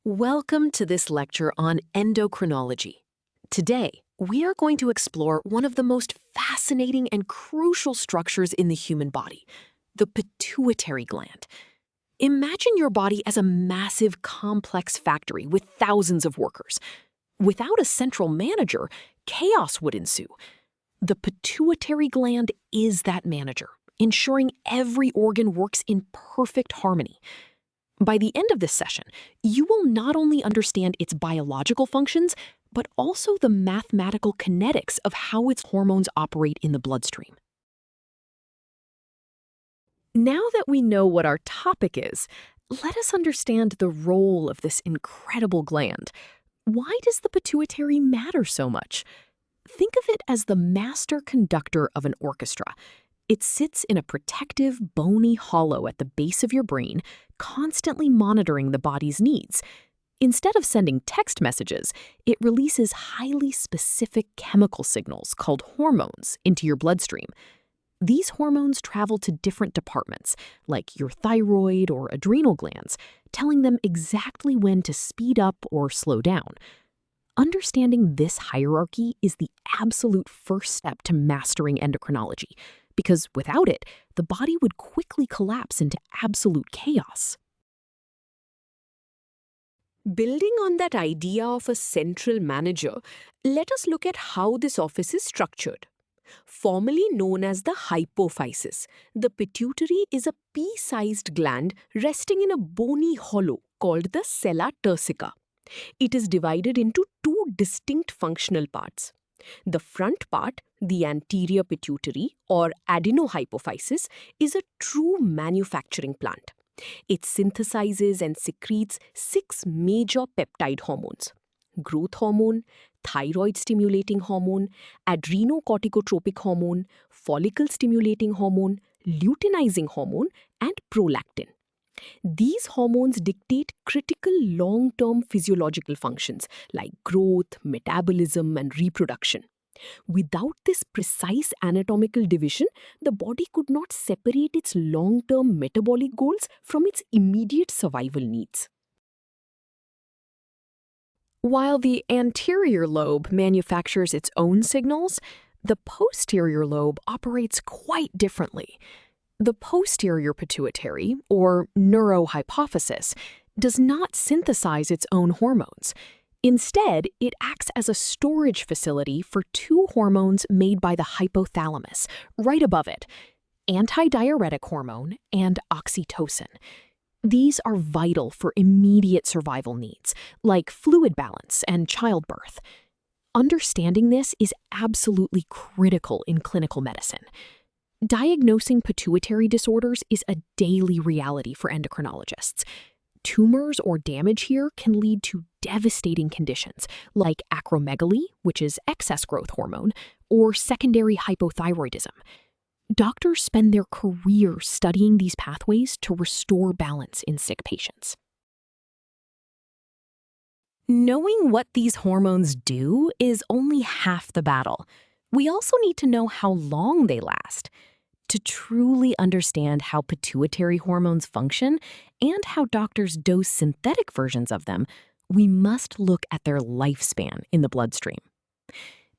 Welcome to this lecture on endocrinology. Today, we are going to explore one of the most fascinating and crucial structures in the human body, the pituitary gland. Imagine your body as a massive, complex factory with thousands of workers. Without a central manager, chaos would ensue. The pituitary gland is that manager, ensuring every organ works in perfect harmony. By the end of this session, you will not only understand its biological functions, but also the mathematical kinetics of how its hormones operate in the bloodstream. Now that we know what our topic is, let us understand the role of this incredible gland. Why does the pituitary matter so much? Think of it as the master conductor of an orchestra. It sits in a protective, bony hollow at the base of your brain, constantly monitoring the body's needs. Instead of sending text messages, it releases highly specific chemical signals called hormones into your bloodstream. These hormones travel to different departments, like your thyroid or adrenal glands, telling them exactly when to speed up or slow down. Understanding this hierarchy is the absolute first step to mastering endocrinology, because without it, the body would quickly collapse into absolute chaos. Building on that idea of a central manager, let us look at how this office is structured. Formerly known as the hypophysis, the pituitary is a pea-sized gland resting in a bony hollow called the sella turcica. It is divided into two distinct functional parts. The front part, the anterior pituitary or adenohypophysis, is a true manufacturing plant. It synthesizes and secretes 6 major peptide hormones: growth hormone, thyroid-stimulating hormone, adrenocorticotropic hormone, follicle-stimulating hormone, luteinizing hormone, and prolactin. These hormones dictate critical long-term physiological functions like growth, metabolism, and reproduction. Without this precise anatomical division, the body could not separate its long-term metabolic goals from its immediate survival needs. While the anterior lobe manufactures its own signals, the posterior lobe operates quite differently. The posterior pituitary, or neurohypophysis, does not synthesize its own hormones. Instead, it acts as a storage facility for two hormones made by the hypothalamus, right above it: antidiuretic hormone and oxytocin. These are vital for immediate survival needs, like fluid balance and childbirth. Understanding this is absolutely critical in clinical medicine. Diagnosing pituitary disorders is a daily reality for endocrinologists. Tumors or damage here can lead to devastating conditions like acromegaly, which is excess growth hormone, or secondary hypothyroidism. Doctors spend their career studying these pathways to restore balance in sick patients. Knowing what these hormones do is only half the battle. We also need to know how long they last. To truly understand how pituitary hormones function and how doctors dose synthetic versions of them, we must look at their lifespan in the bloodstream.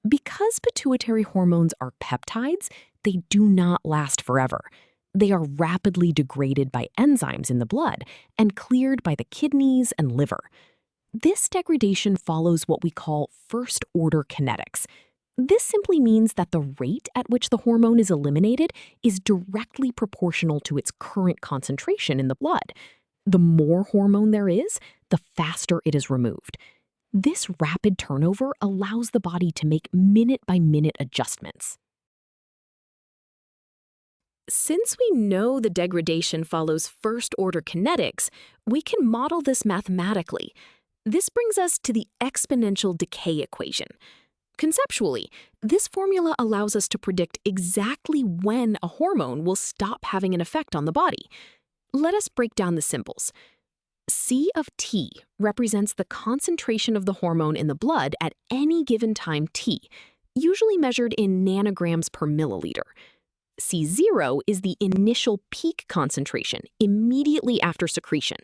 Because pituitary hormones are peptides, they do not last forever. They are rapidly degraded by enzymes in the blood and cleared by the kidneys and liver. This degradation follows what we call first-order kinetics. This simply means that the rate at which the hormone is eliminated is directly proportional to its current concentration in the blood. The more hormone there is, the faster it is removed. This rapid turnover allows the body to make minute-by-minute adjustments. Since we know the degradation follows first-order kinetics, we can model this mathematically. This brings us to the exponential decay equation. Conceptually, this formula allows us to predict exactly when a hormone will stop having an effect on the body. Let us break down the symbols. C of T represents the concentration of the hormone in the blood at any given time t, usually measured in nanograms per milliliter. C0 is the initial peak concentration immediately after secretion.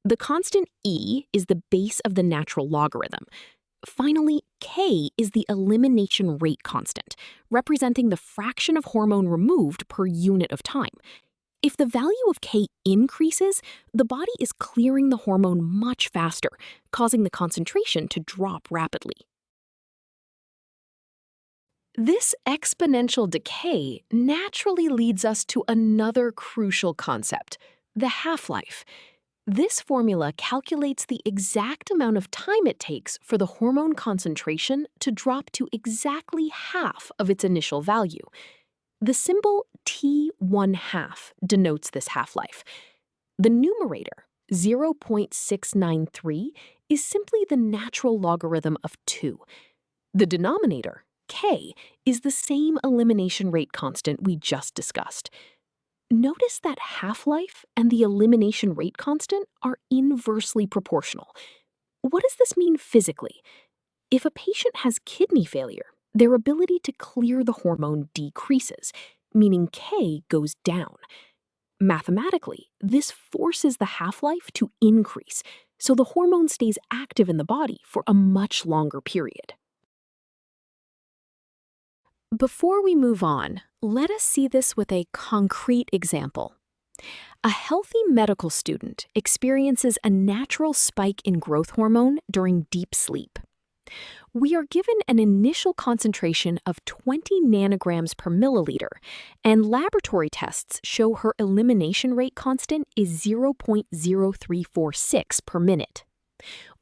The constant e is the base of the natural logarithm. Finally, k is the elimination rate constant, representing the fraction of hormone removed per unit of time. If the value of k increases, the body is clearing the hormone much faster, causing the concentration to drop rapidly. This exponential decay naturally leads us to another crucial concept, the half-life. This formula calculates the exact amount of time it takes for the hormone concentration to drop to exactly half of its initial value. The symbol T1/2 denotes this half-life. The numerator, 0.693, is simply the natural logarithm of 2. The denominator, k, is the same elimination rate constant we just discussed. Notice that half-life and the elimination rate constant are inversely proportional. What does this mean physically? If a patient has kidney failure, their ability to clear the hormone decreases, meaning K goes down. Mathematically, this forces the half-life to increase, so the hormone stays active in the body for a much longer period. Before we move on, let us see this with a concrete example. A healthy medical student experiences a natural spike in growth hormone during deep sleep. We are given an initial concentration of 20 nanograms per milliliter, and laboratory tests show her elimination rate constant is 0.0346 per minute.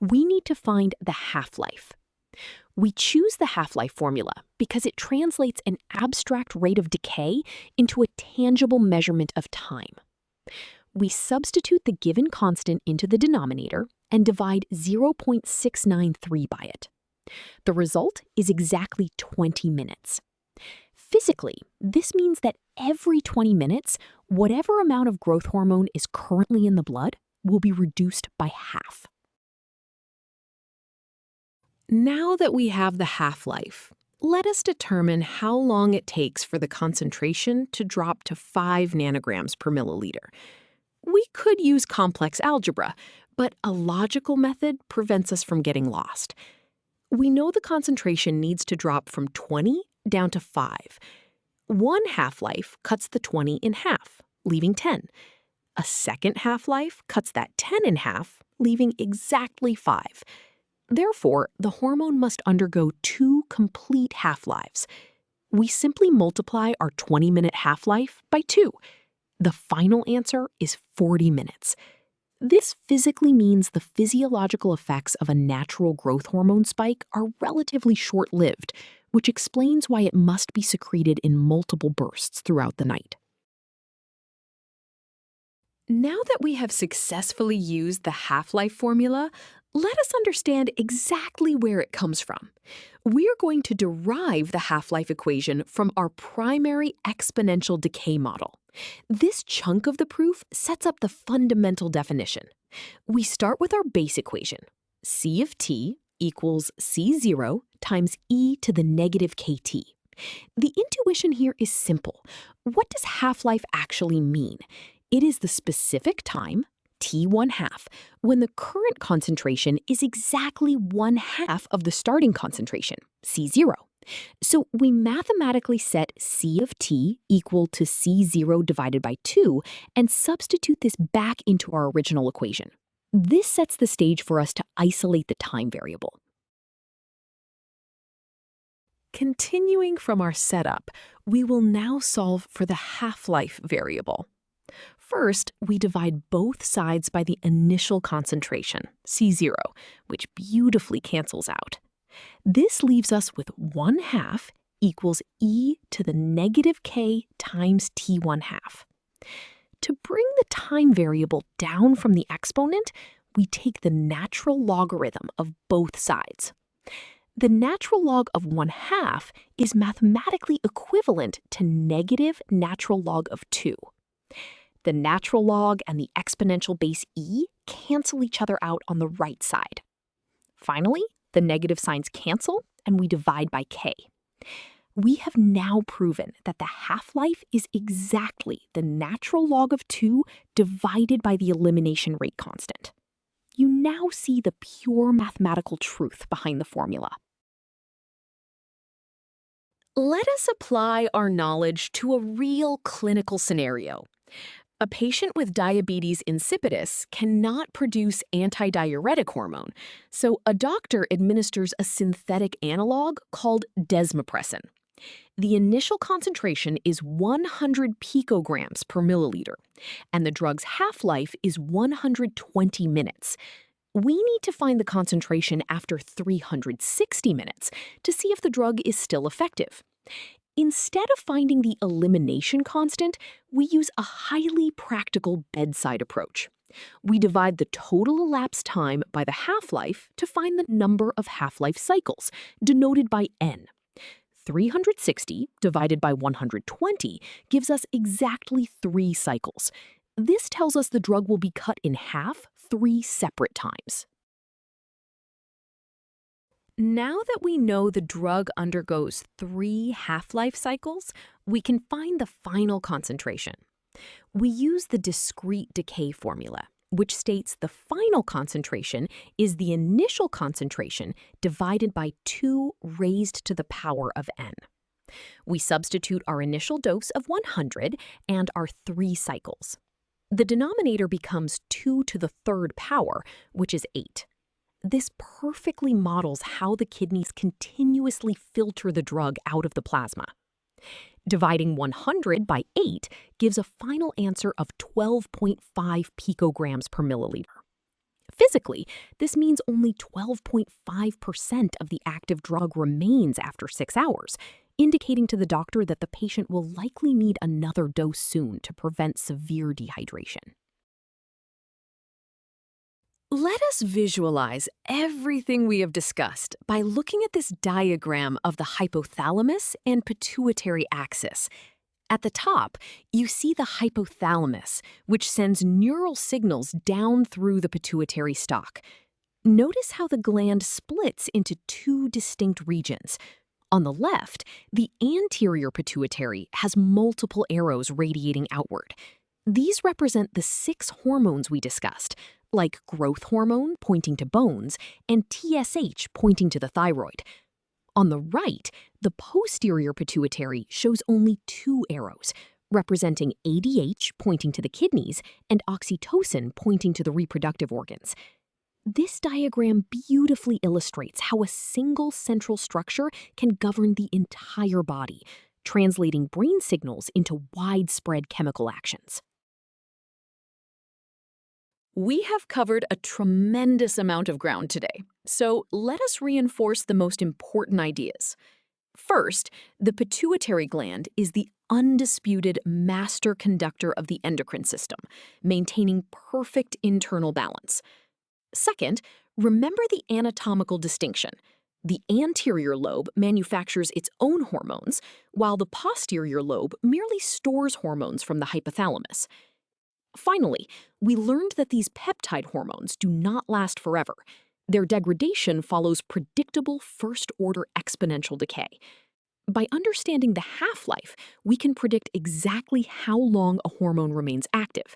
We need to find the half-life. We choose the half-life formula because it translates an abstract rate of decay into a tangible measurement of time. We substitute the given constant into the denominator and divide 0.693 by it. The result is exactly 20 minutes. Physically, this means that every 20 minutes, whatever amount of growth hormone is currently in the blood will be reduced by half. Now that we have the half-life, let us determine how long it takes for the concentration to drop to 5 nanograms per milliliter. We could use complex algebra, but a logical method prevents us from getting lost. We know the concentration needs to drop from 20 down to 5. One half-life cuts the 20 in half, leaving 10. A second half-life cuts that 10 in half, leaving exactly 5. Therefore, the hormone must undergo 2 complete half-lives. We simply multiply our 20-minute half-life by 2. The final answer is 40 minutes. This physically means the physiological effects of a natural growth hormone spike are relatively short-lived, which explains why it must be secreted in multiple bursts throughout the night. Now that we have successfully used the half-life formula, let us understand exactly where it comes from. We are going to derive the half-life equation from our primary exponential decay model. This chunk of the proof sets up the fundamental definition. We start with our base equation. C of t equals C0 times e to the negative kt. The intuition here is simple. What does half-life actually mean? It is the specific time, T1/2, when the current concentration is exactly 1/2 of the starting concentration, C0. So we mathematically set C of t equal to C0 divided by 2 and substitute this back into our original equation. This sets the stage for us to isolate the time variable. Continuing from our setup, we will now solve for the half-life variable. First, we divide both sides by the initial concentration, C0, which beautifully cancels out. This leaves us with 1/2 equals e to the negative k times T1/2. To bring the time variable down from the exponent, we take the natural logarithm of both sides. The natural log of 1/2 is mathematically equivalent to negative natural log of 2. The natural log and the exponential base e cancel each other out on the right side. Finally, the negative signs cancel and we divide by k. We have now proven that the half-life is exactly the natural log of 2 divided by the elimination rate constant. You now see the pure mathematical truth behind the formula. Let us apply our knowledge to a real clinical scenario. A patient with diabetes insipidus cannot produce antidiuretic hormone, so a doctor administers a synthetic analog called desmopressin. The initial concentration is 100 picograms per milliliter, and the drug's half-life is 120 minutes. We need to find the concentration after 360 minutes to see if the drug is still effective. Instead of finding the elimination constant, we use a highly practical bedside approach. We divide the total elapsed time by the half-life to find the number of half-life cycles, denoted by N. 360 divided by 120 gives us exactly 3 cycles. This tells us the drug will be cut in half 3 separate times. Now that we know the drug undergoes 3 half-life cycles, we can find the final concentration. We use the discrete decay formula, which states the final concentration is the initial concentration divided by 2 raised to the power of n. We substitute our initial dose of 100 and our 3 cycles. The denominator becomes 2 to the 3rd power, which is 8. This perfectly models how the kidneys continuously filter the drug out of the plasma. Dividing 100 by 8 gives a final answer of 12.5 picograms per milliliter. Physically, this means only 12.5% of the active drug remains after 6 hours, indicating to the doctor that the patient will likely need another dose soon to prevent severe dehydration. Let us visualize everything we have discussed by looking at this diagram of the hypothalamus and pituitary axis. At the top, you see the hypothalamus, which sends neural signals down through the pituitary stalk. Notice how the gland splits into 2 distinct regions. On the left, the anterior pituitary has multiple arrows radiating outward. These represent the 6 hormones we discussed, like growth hormone pointing to bones and TSH pointing to the thyroid. On the right, the posterior pituitary shows only 2 arrows, representing ADH pointing to the kidneys and oxytocin pointing to the reproductive organs. This diagram beautifully illustrates how a single central structure can govern the entire body, translating brain signals into widespread chemical actions. We have covered a tremendous amount of ground today, so let us reinforce the most important ideas. First, the pituitary gland is the undisputed master conductor of the endocrine system, maintaining perfect internal balance. Second, remember the anatomical distinction. The anterior lobe manufactures its own hormones, while the posterior lobe merely stores hormones from the hypothalamus. Finally, we learned that these peptide hormones do not last forever. Their degradation follows predictable first-order exponential decay. By understanding the half-life, we can predict exactly how long a hormone remains active.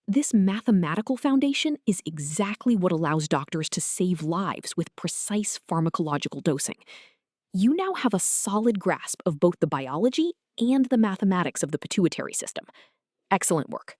This mathematical foundation is exactly what allows doctors to save lives with precise pharmacological dosing. You now have a solid grasp of both the biology and the mathematics of the pituitary system. Excellent work.